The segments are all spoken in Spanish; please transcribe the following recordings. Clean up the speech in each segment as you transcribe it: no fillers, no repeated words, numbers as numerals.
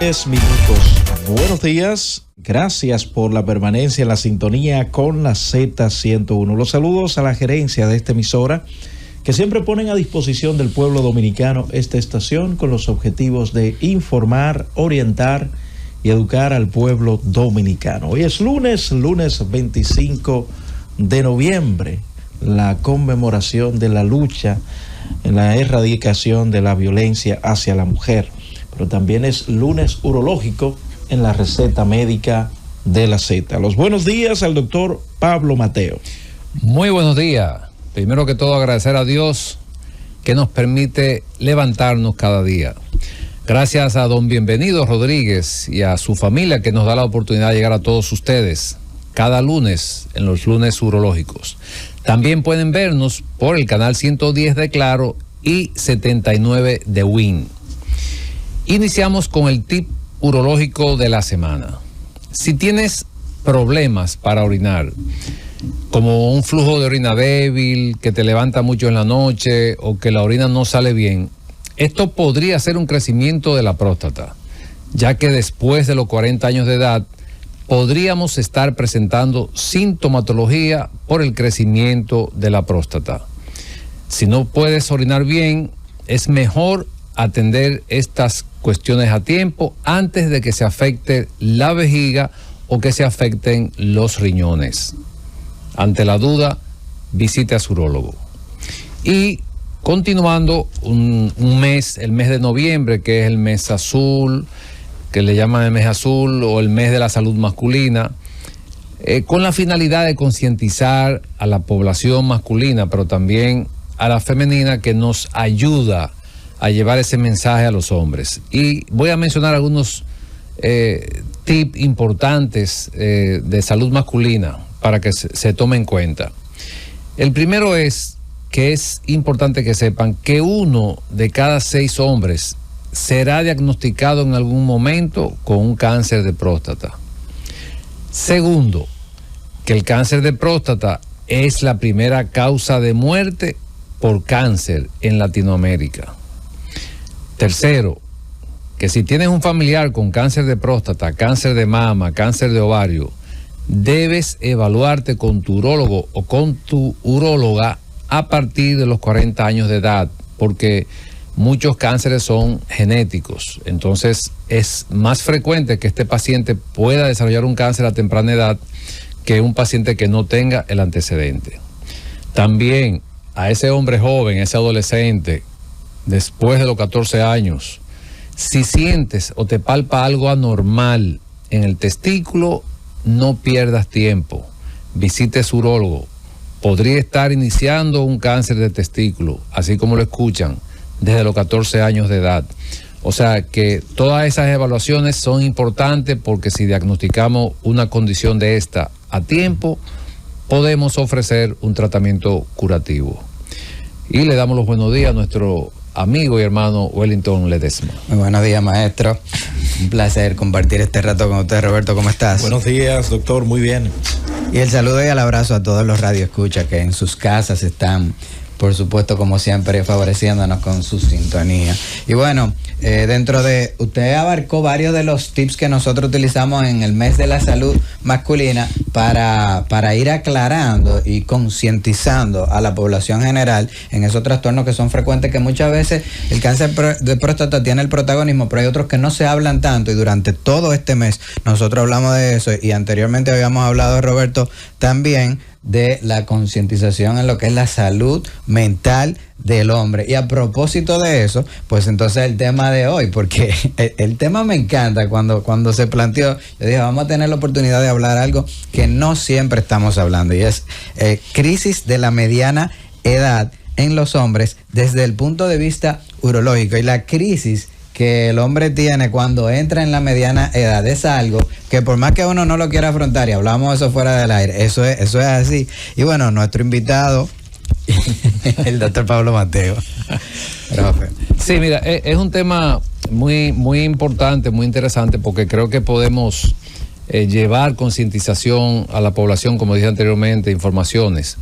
Minutos. Buenos días, gracias por la permanencia en la sintonía con la Z101. Los saludos a la gerencia de esta emisora que siempre ponen a disposición del pueblo dominicano esta estación con los objetivos de informar, orientar y educar al pueblo dominicano. Hoy es lunes 25 de noviembre, la conmemoración de la lucha en la erradicación de la violencia hacia la mujer. Pero también es lunes urológico en la receta médica de la Z. Los buenos días al doctor Pablo Mateo. Muy buenos días. Primero que todo agradecer a Dios que nos permite levantarnos cada día. Gracias a don Bienvenido Rodríguez y a su familia que nos da la oportunidad de llegar a todos ustedes cada lunes en los lunes urológicos. También pueden vernos por el canal 110 de Claro y 79 de Win. Iniciamos con el tip urológico de la semana. Si tienes problemas para orinar, como un flujo de orina débil, que te levanta mucho en la noche o que la orina no sale bien, esto podría ser un crecimiento de la próstata, ya que después de los 40 años de edad podríamos estar presentando sintomatología por el crecimiento de la próstata. Si no puedes orinar bien, es mejor atender estas cuestiones a tiempo antes de que se afecte la vejiga o que se afecten los riñones. Ante la duda, visite a su urólogo. Y continuando un mes, el mes de noviembre, que es el mes azul, que le llaman el mes azul o el mes de la salud masculina, con la finalidad de concientizar a la población masculina, pero también a la femenina, que nos ayuda a llevar ese mensaje a los hombres. Y voy a mencionar algunos tips importantes de salud masculina para que se tome en cuenta. El primero es que es importante que sepan que 1 de cada 6 hombres será diagnosticado en algún momento con un cáncer de próstata. Segundo, que el cáncer de próstata es la primera causa de muerte por cáncer en Latinoamérica. Tercero, que si tienes un familiar con cáncer de próstata, cáncer de mama, cáncer de ovario, debes evaluarte con tu urólogo o con tu uróloga a partir de los 40 años de edad, porque muchos cánceres son genéticos. Entonces es más frecuente que este paciente pueda desarrollar un cáncer a temprana edad que un paciente que no tenga el antecedente. También a ese hombre joven, ese adolescente, después de los 14 años, si sientes o te palpa algo anormal en el testículo, no pierdas tiempo. Visite su urólogo. Podría estar iniciando un cáncer de testículo, así como lo escuchan, desde los 14 años de edad. O sea que todas esas evaluaciones son importantes, porque si diagnosticamos una condición de esta a tiempo, podemos ofrecer un tratamiento curativo. Y le damos los buenos días a nuestro amigo y hermano Wellington Ledesma. Muy buenos días, maestro. Un placer compartir este rato con usted, Roberto. ¿Cómo estás? Buenos días, doctor. Muy bien. Y el saludo y el abrazo a todos los radioescuchas que en sus casas están, por supuesto, como siempre, favoreciéndonos con su sintonía. Y bueno, dentro de... Usted abarcó varios de los tips que nosotros utilizamos en el mes de la salud masculina para ir aclarando y concientizando a la población general en esos trastornos que son frecuentes, que muchas veces el cáncer de próstata tiene el protagonismo, pero hay otros que no se hablan tanto, y durante todo este mes nosotros hablamos de eso, y anteriormente habíamos hablado, Roberto, también de la concientización en lo que es la salud mental del hombre. Y a propósito de eso, pues entonces el tema de hoy, porque el tema me encanta, cuando se planteó, yo dije, vamos a tener la oportunidad de hablar algo que no siempre estamos hablando, y es crisis de la mediana edad en los hombres desde el punto de vista urológico. Y la crisis que el hombre tiene cuando entra en la mediana edad es algo que, por más que uno no lo quiera afrontar, y hablamos de eso fuera del aire, eso es así. Y bueno, nuestro invitado, el doctor Pablo Mateo. Profe. Sí, mira, es un tema muy, muy importante, muy interesante, porque creo que podemos llevar concientización a la población, como dije anteriormente, informaciones.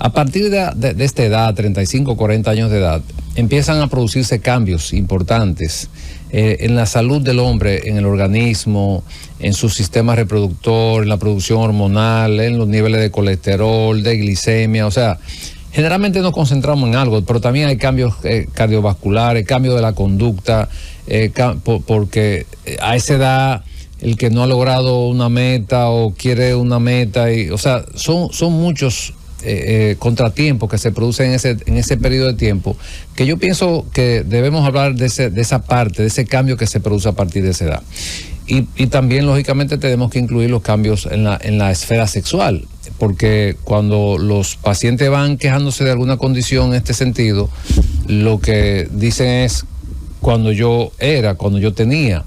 A partir de esta edad, 35, 40 años de edad, empiezan a producirse cambios importantes en la salud del hombre, en el organismo, en su sistema reproductor, en la producción hormonal, en los niveles de colesterol, de glicemia, o sea, generalmente nos concentramos en algo, pero también hay cambios cardiovasculares, cambios de la conducta, porque a esa edad el que no ha logrado una meta o quiere una meta, o sea, son muchos contratiempos que se producen en ese periodo de tiempo, que yo pienso que debemos hablar de esa parte, de ese cambio que se produce a partir de esa edad. Y también, lógicamente, tenemos que incluir los cambios en la esfera sexual, porque cuando los pacientes van quejándose de alguna condición en este sentido, lo que dicen es cuando yo tenía,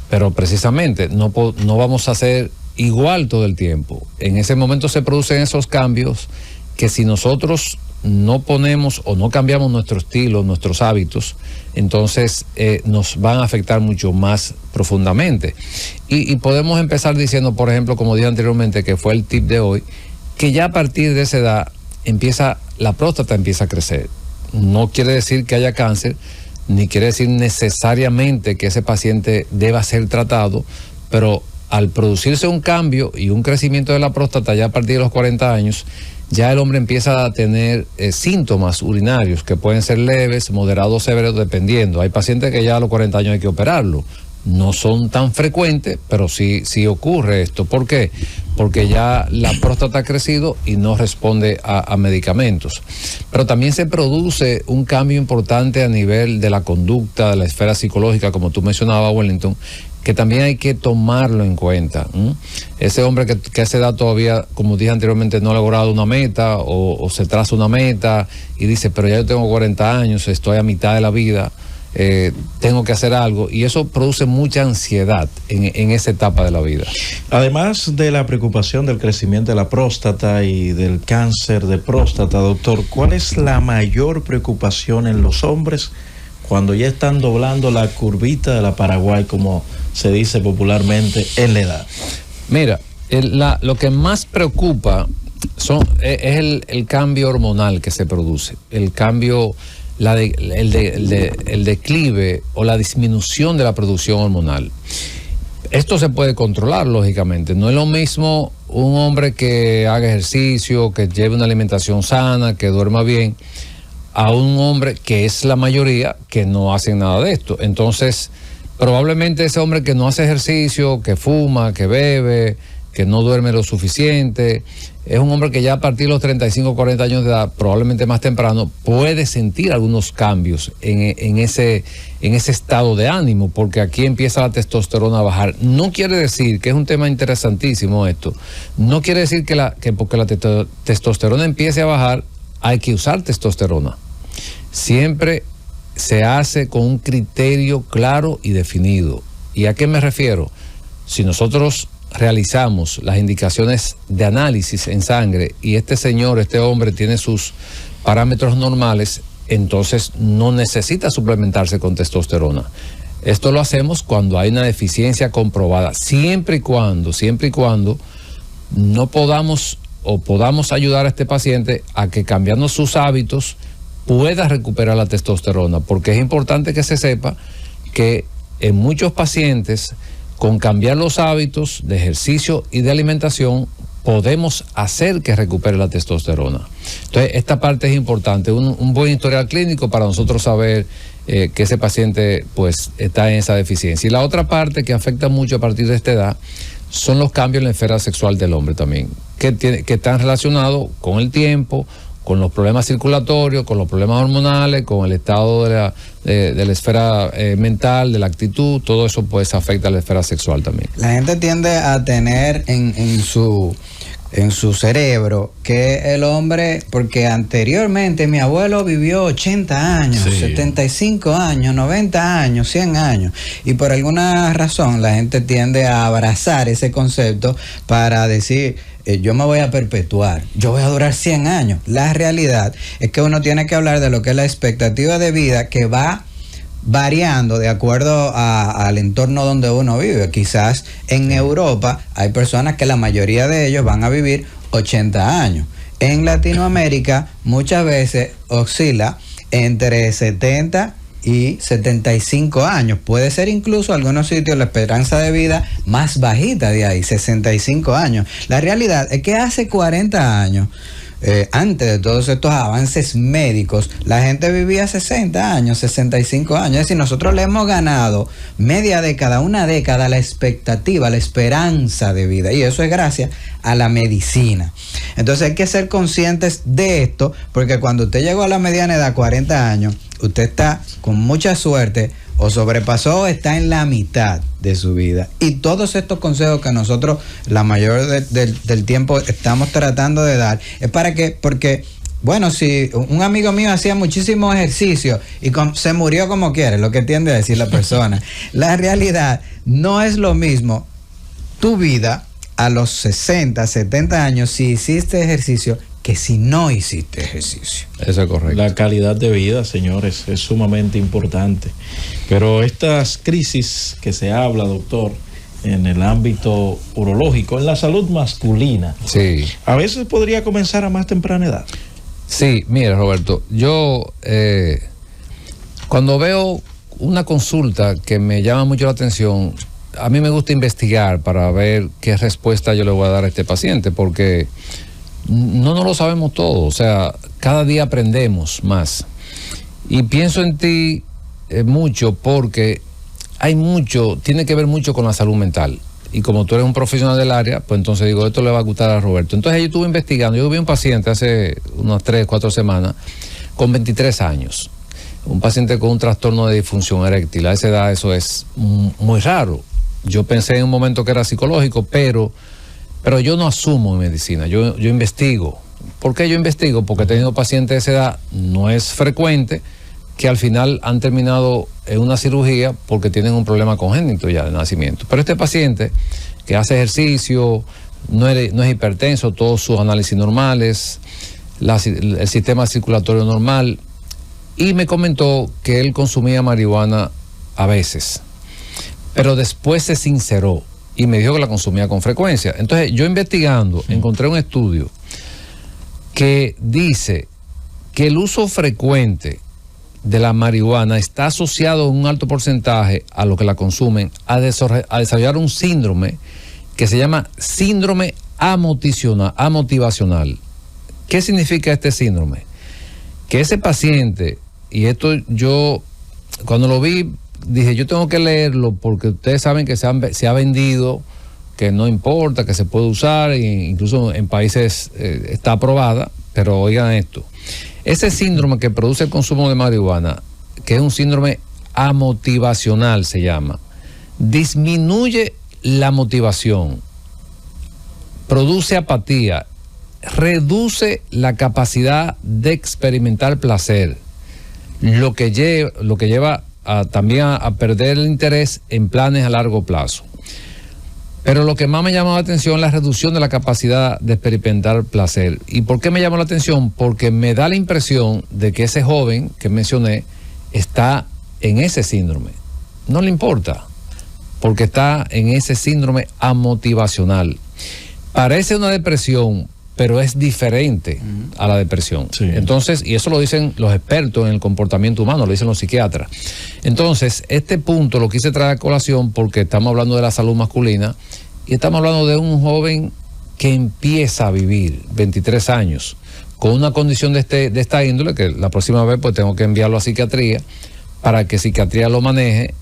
pero precisamente no vamos a ser igual todo el tiempo. En ese momento se producen esos cambios que si nosotros no ponemos o no cambiamos nuestro estilo, nuestros hábitos, entonces nos van a afectar mucho más profundamente. Y podemos empezar diciendo, por ejemplo, como dije anteriormente, que fue el tip de hoy, que ya a partir de esa edad la próstata empieza a crecer. No quiere decir que haya cáncer, ni quiere decir necesariamente que ese paciente deba ser tratado, pero al producirse un cambio y un crecimiento de la próstata ya a partir de los 40 años, ya el hombre empieza a tener síntomas urinarios que pueden ser leves, moderados, severos, dependiendo. Hay pacientes que ya a los 40 años hay que operarlo. No son tan frecuentes, pero sí ocurre esto. ¿Por qué? Porque ya la próstata ha crecido y no responde a medicamentos. Pero también se produce un cambio importante a nivel de la conducta, de la esfera psicológica, como tú mencionabas, Wellington, que también hay que tomarlo en cuenta. Ese hombre que a esa edad todavía, como dije anteriormente, no ha logrado una meta o se traza una meta y dice, pero ya yo tengo 40 años, estoy a mitad de la vida, tengo que hacer algo, y eso produce mucha ansiedad en esa etapa de la vida. Además de la preocupación del crecimiento de la próstata y del cáncer de próstata, doctor, ¿cuál es la mayor preocupación en los hombres cuando ya están doblando la curvita de la Paraguay, como se dice popularmente, en la edad? Mira, lo que más preocupa es el cambio hormonal que se produce, el cambio, el declive o la disminución de la producción hormonal. Esto se puede controlar, lógicamente. No es lo mismo un hombre que haga ejercicio, que lleve una alimentación sana, que duerma bien, a un hombre que es la mayoría que no hacen nada de esto. Entonces, probablemente ese hombre que no hace ejercicio, que fuma, que bebe, que no duerme lo suficiente, es un hombre que ya a partir de los 35 o 40 años de edad, probablemente más temprano, puede sentir algunos cambios en ese estado de ánimo, porque aquí empieza la testosterona a bajar. No quiere decir, que es un tema interesantísimo esto, no quiere decir que porque la testosterona empiece a bajar, hay que usar testosterona. Siempre se hace con un criterio claro y definido. ¿Y a qué me refiero? Si nosotros realizamos las indicaciones de análisis en sangre y este hombre tiene sus parámetros normales, entonces no necesita suplementarse con testosterona. Esto lo hacemos cuando hay una deficiencia comprobada, siempre y cuando no podamos ayudar a este paciente a que, cambiando sus hábitos, pueda recuperar la testosterona, porque es importante que se sepa que en muchos pacientes, con cambiar los hábitos de ejercicio y de alimentación, podemos hacer que recupere la testosterona. Entonces, esta parte es importante, un buen historial clínico para nosotros saber que ese paciente pues está en esa deficiencia. Y la otra parte que afecta mucho a partir de esta edad son los cambios en la esfera sexual del hombre también, que están relacionados con el tiempo, con los problemas circulatorios, con los problemas hormonales, con el estado de la esfera mental, de la actitud. Todo eso pues afecta a la esfera sexual también. La gente tiende a tener en su cerebro que el hombre, porque anteriormente mi abuelo vivió 80 años, sí, 75 años, 90 años, 100 años, y por alguna razón la gente tiende a abrazar ese concepto para decir, yo me voy a perpetuar, yo voy a durar 100 años. La realidad es que uno tiene que hablar de lo que es la expectativa de vida, que va variando de acuerdo al entorno donde uno vive. Quizás en Europa hay personas que la mayoría de ellos van a vivir 80 años. En Latinoamérica muchas veces oscila entre 70 y 75 años. Puede ser incluso en algunos sitios la esperanza de vida más bajita de ahí, 65 años. La realidad es que hace 40 años, antes de todos estos avances médicos, la gente vivía 60 años, 65 años. Es decir, nosotros le hemos ganado media década, una década, la expectativa, la esperanza de vida. Y eso es gracias a la medicina. Entonces hay que ser conscientes de esto, porque cuando usted llegó a la mediana edad, 40 años, usted está con mucha suerte o sobrepasó, está en la mitad de su vida. Y todos estos consejos que nosotros la mayor del tiempo estamos tratando de dar es para que, porque, bueno, si un amigo mío hacía muchísimo ejercicio y se murió como quiere, lo que tiende a decir la persona. La realidad no es lo mismo tu vida a los 60, 70 años si hiciste ejercicio que si no hiciste ejercicio. Eso es correcto. La calidad de vida, señores, es sumamente importante. Pero estas crisis que se habla, doctor, en el ámbito urológico, en la salud masculina, sí, a veces podría comenzar a más temprana edad. Sí, mira, Roberto, yo cuando veo una consulta que me llama mucho la atención, a mí me gusta investigar para ver qué respuesta yo le voy a dar a este paciente, porque no lo sabemos todo, o sea, cada día aprendemos más. Y pienso en ti mucho porque tiene que ver mucho con la salud mental. Y como tú eres un profesional del área, pues entonces digo, esto le va a gustar a Roberto. Entonces yo estuve investigando, yo vi un paciente hace unas 3, 4 semanas con 23 años. Un paciente con un trastorno de disfunción eréctil. A esa edad eso es muy raro. Yo pensé en un momento que era psicológico, pero yo no asumo en medicina, yo investigo. ¿Por qué yo investigo? Porque he tenido pacientes de esa edad, no es frecuente, que al final han terminado en una cirugía porque tienen un problema congénito ya de nacimiento. Pero este paciente que hace ejercicio, no es hipertenso, todos sus análisis normales, el sistema circulatorio normal, y me comentó que él consumía marihuana a veces, pero después se sinceró y me dijo que la consumía con frecuencia. Entonces yo investigando encontré un estudio que dice que el uso frecuente de la marihuana está asociado en un alto porcentaje a los que la consumen a desarrollar un síndrome que se llama síndrome amotivacional. ¿Qué significa este síndrome? Que ese paciente, y esto yo cuando lo vi dije, yo tengo que leerlo porque ustedes saben que se ha vendido, que no importa, que se puede usar, e incluso en países está aprobada, pero oigan esto. Ese síndrome que produce el consumo de marihuana, que es un síndrome amotivacional se llama, disminuye la motivación, produce apatía, reduce la capacidad de experimentar placer, lo que lleva también a perder el interés en planes a largo plazo. Pero lo que más me llamó la atención es la reducción de la capacidad de experimentar placer. ¿Y por qué me llamó la atención? Porque me da la impresión de que ese joven que mencioné está en ese síndrome. No le importa, porque está en ese síndrome amotivacional. Parece una depresión, pero es diferente a la depresión. Sí. Entonces, y eso lo dicen los expertos en el comportamiento humano, lo dicen los psiquiatras. Entonces, este punto lo quise traer a colación porque estamos hablando de la salud masculina y estamos hablando de un joven que empieza a vivir 23 años con una condición de esta índole, que la próxima vez pues tengo que enviarlo a psiquiatría para que psiquiatría lo maneje,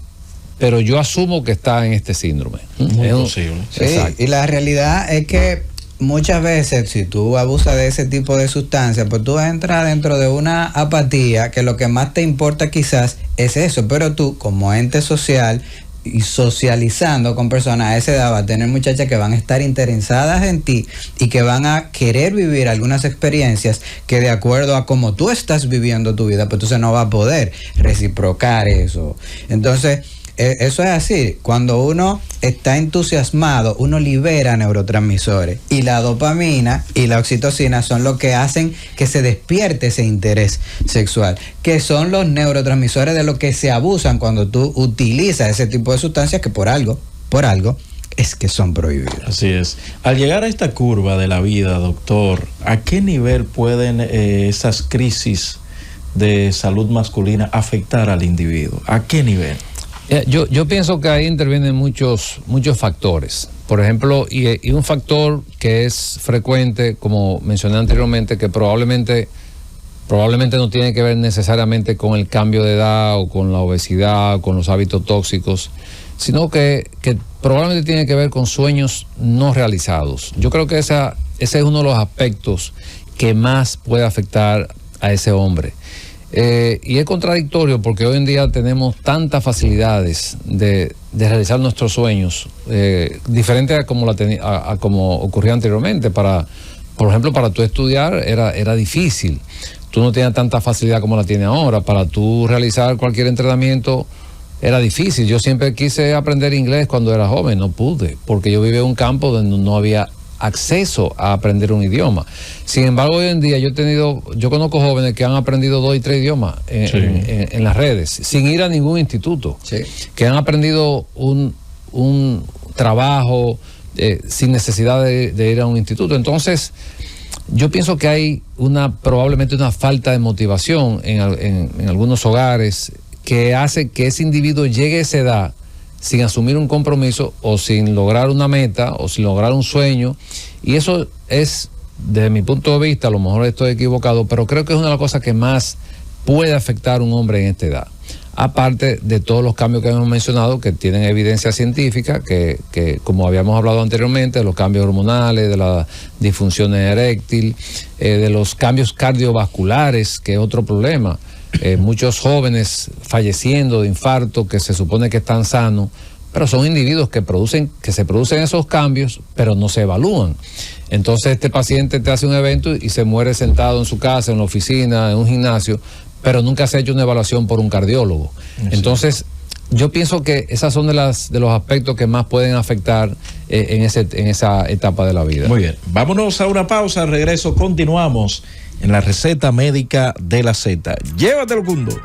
pero yo asumo que está en este síndrome. Muy posible. Sí, y la realidad es que muchas veces, si tú abusas de ese tipo de sustancias, pues tú vas a entrar dentro de una apatía que lo que más te importa quizás es eso, pero tú como ente social y socializando con personas a esa edad vas a tener muchachas que van a estar interesadas en ti y que van a querer vivir algunas experiencias que de acuerdo a cómo tú estás viviendo tu vida, pues entonces no va a poder reciprocar eso. Entonces, eso es así, cuando uno está entusiasmado, uno libera neurotransmisores y la dopamina y la oxitocina son lo que hacen que se despierte ese interés sexual, que son los neurotransmisores de los que se abusan cuando tú utilizas ese tipo de sustancias que por algo es que son prohibidas. Así es. Al llegar a esta curva de la vida, doctor, ¿a qué nivel pueden esas crisis de salud masculina afectar al individuo? ¿A qué nivel? Yo pienso que ahí intervienen muchos factores. Por ejemplo, y un factor que es frecuente, como mencioné anteriormente, que probablemente no tiene que ver necesariamente con el cambio de edad o con la obesidad o con los hábitos tóxicos, sino que probablemente tiene que ver con sueños no realizados. Yo creo que ese es uno de los aspectos que más puede afectar a ese hombre. Y es contradictorio porque hoy en día tenemos tantas facilidades de realizar nuestros sueños, diferente a como ocurría anteriormente. Por ejemplo, para tú estudiar era difícil. Tú no tenías tanta facilidad como la tienes ahora. Para tú realizar cualquier entrenamiento era difícil. Yo siempre quise aprender inglés cuando era joven, no pude, porque yo vivía en un campo donde no había acceso a aprender un idioma. Sin embargo, hoy en día yo conozco jóvenes que han aprendido 2 y 3 idiomas en las redes, sin ir a ningún instituto, que han aprendido un trabajo sin necesidad de ir a un instituto. Entonces, yo pienso que hay probablemente una falta de motivación en algunos hogares que hace que ese individuo llegue a esa edad sin asumir un compromiso o sin lograr una meta o sin lograr un sueño. Y eso es, desde mi punto de vista, a lo mejor estoy equivocado, pero creo que es una de las cosas que más puede afectar a un hombre en esta edad. Aparte de todos los cambios que hemos mencionado, que tienen evidencia científica, que como habíamos hablado anteriormente, de los cambios hormonales, de las disfunciones eréctil, de los cambios cardiovasculares, que es otro problema. Muchos jóvenes falleciendo de infarto que se supone que están sanos, pero son individuos que se producen esos cambios, pero no se evalúan. Entonces este paciente te hace un evento y se muere sentado en su casa, en la oficina, en un gimnasio, pero nunca se ha hecho una evaluación por un cardiólogo. Sí. Entonces, yo pienso que esas son de los aspectos que más pueden afectar en esa etapa de la vida. Muy bien, vámonos a una pausa, al regreso continuamos en la receta médica de la Z. Llévatelo, Cundo.